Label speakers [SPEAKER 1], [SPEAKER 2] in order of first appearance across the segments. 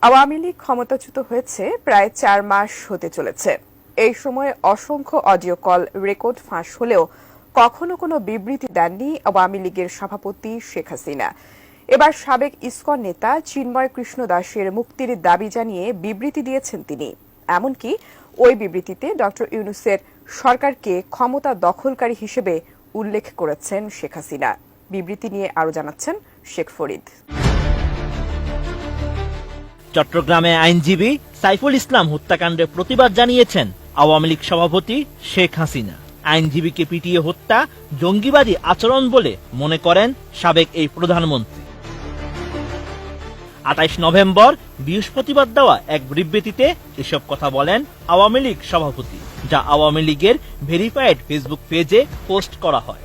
[SPEAKER 1] আওয়ামী লীগ ক্ষমতাচ্যুত হয়েছে প্রায় 4 মাস হতে চলেছে। এই সময়ে অসংখ্য অডিও কল রেকর্ড ফাঁস হলেও কখনো কোনো বিবৃতি দেননি আওয়ামী লীগের সভাপতি শেখ হাসিনা। এবার সাবেক ইসকন নেতা চিন্ময় কৃষ্ণ দাসের মুক্তির দাবি জানিয়ে বিবৃতি দিয়েছেন তিনি। এমনকি ওই বিবৃতিতে ড ইউনূসের সরকারকে ক্ষমতা দখলকারী হিসেবে উল্লেখ করেছেন শেখ হাসিনা। বিবৃতি নিয়ে আরও জানাচ্ছেন শেখ ফরিদ।
[SPEAKER 2] চট্টগ্রামে আইনজীবী সাইফুল ইসলাম হত্যাকাণ্ডের প্রতিবাদ জানিয়েছেন আওয়ামী লীগ সভাপতি শেখ হাসিনা। আইনজীবীকে পিটিয়ে হত্যা জঙ্গিবাদী আচরণ বলে মনে করেন সাবেক এই প্রধানমন্ত্রী। ২৮ নভেম্বর বৃহস্পতিবার দেওয়া এক বিবৃতিতে এসব কথা বলেন আওয়ামী লীগ সভাপতি, যা আওয়ামী লীগের ভেরিফাইড ফেসবুক পেজে পোস্ট করা হয়।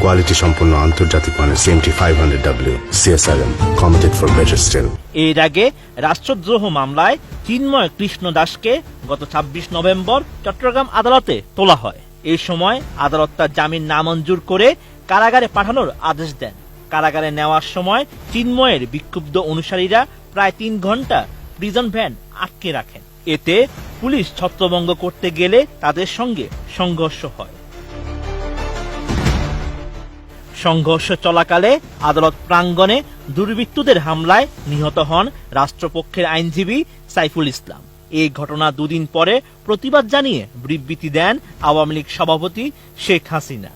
[SPEAKER 3] কোয়ালিটি সম্পন্ন আন্তর্জাতিক মানের CMT500W CSRM committed for better still.
[SPEAKER 2] এর আগে রাষ্ট্রদ্রোহ মামলায় চিন্ময় কৃষ্ণ দাসকে গত ২৬ নভেম্বর চট্টগ্রাম আদালতে তোলা হয়। এই সময় আদালত তার জামিন নামঞ্জুর করে কারাগারে পাঠানোর আদেশ দেন। কারাগারে নেওয়ার সময় চিন্ময়ের বিক্ষুব্ধ অনুসারীরা প্রায় ৩ ঘন্টা প্রিজন ভ্যান আটকে রাখেন। এতে পুলিশ ছত্রভঙ্গ করতে গেলে তাদের সঙ্গে সংঘর্ষ হয়। সংঘর্ষ চলাকালে আদালত প্রাঙ্গণে দুর্বৃত্তদের হামলায় নিহত হন রাষ্ট্রপক্ষের আইনজীবী সাইফুল ইসলাম। এই ঘটনা দুদিন পরে প্রতিবাদ জানিয়ে বিবৃতি দেন আওয়ামী লীগ সভাপতি শেখ হাসিনা।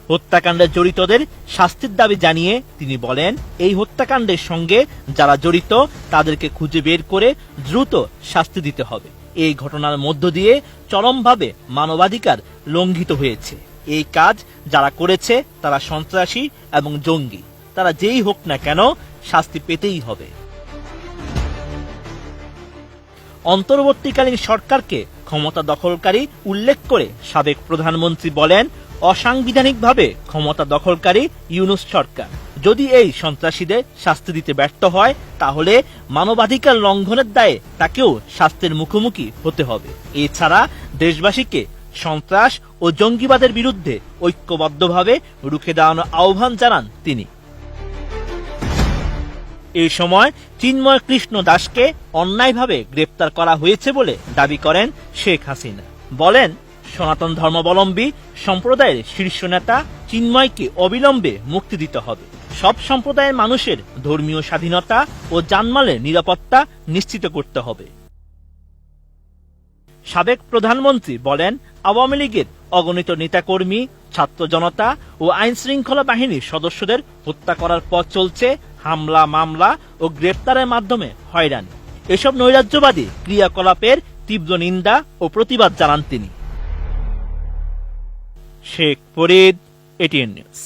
[SPEAKER 2] হত্যাকাণ্ডে জড়িতদের শাস্তির দাবি জানিয়ে তিনি বলেন, এই হত্যাকাণ্ডের সঙ্গে যারা জড়িত তাদেরকে খুঁজে বের করে দ্রুত শাস্তি দিতে হবে। এই ঘটনার মধ্য দিয়ে চরমভাবে মানবাধিকার লঙ্ঘিত হয়েছে। এই কাজ যারা করেছে তারা সন্ত্রাসী এবং জঙ্গি। তারা যেই হোক না কেন শাস্তি পেতেই হবে। অন্তর্বর্তীকালীন সরকারকে ক্ষমতা দখলকারী উল্লেখ করে সাবেক প্রধানমন্ত্রী বলেন, অসাংবিধানিকভাবে ক্ষমতা দখলকারী ইউনূস সরকার যদি এই সন্ত্রাসীদের শাস্তি দিতে ব্যর্থ হয়, তাহলে মানবাধিকার লঙ্ঘনের দায়ে তাকেও শাস্তির মুখোমুখি হতে হবে। এছাড়া দেশবাসীকে সন্ত্রাস ও জঙ্গিবাদের বিরুদ্ধে ঐক্যবদ্ধভাবে রুখে দাঁড়ানোর আহ্বান জানান তিনি। এই সময় চিন্ময় কৃষ্ণ দাসকে অন্যায়ভাবে গ্রেপ্তার করা হয়েছে বলে দাবি করেন শেখ হাসিনা। বলেন, সনাতন ধর্মাবলম্বী সম্প্রদায়ের শীর্ষ নেতা চিন্ময়কে অবিলম্বে মুক্তি দিতে হবে। সব সম্প্রদায়ের মানুষের ধর্মীয় স্বাধীনতা ও জানমালের নিরাপত্তা নিশ্চিত করতে হবে। সাবেক প্রধানমন্ত্রী বলেন, আওয়ামী লীগের অগণিত নেতাকর্মী, ছাত্র জনতা ও আইন শৃঙ্খলা বাহিনীর সদস্যদের হত্যা করার পথ চলছে হামলা, মামলা ও গ্রেপ্তারের মাধ্যমে হয়রানি। এসব নৈরাজ্যবাদী ক্রিয়াকলাপের তীব্র নিন্দা ও প্রতিবাদ জানান তিনি। Sheikh Farid, ATN news.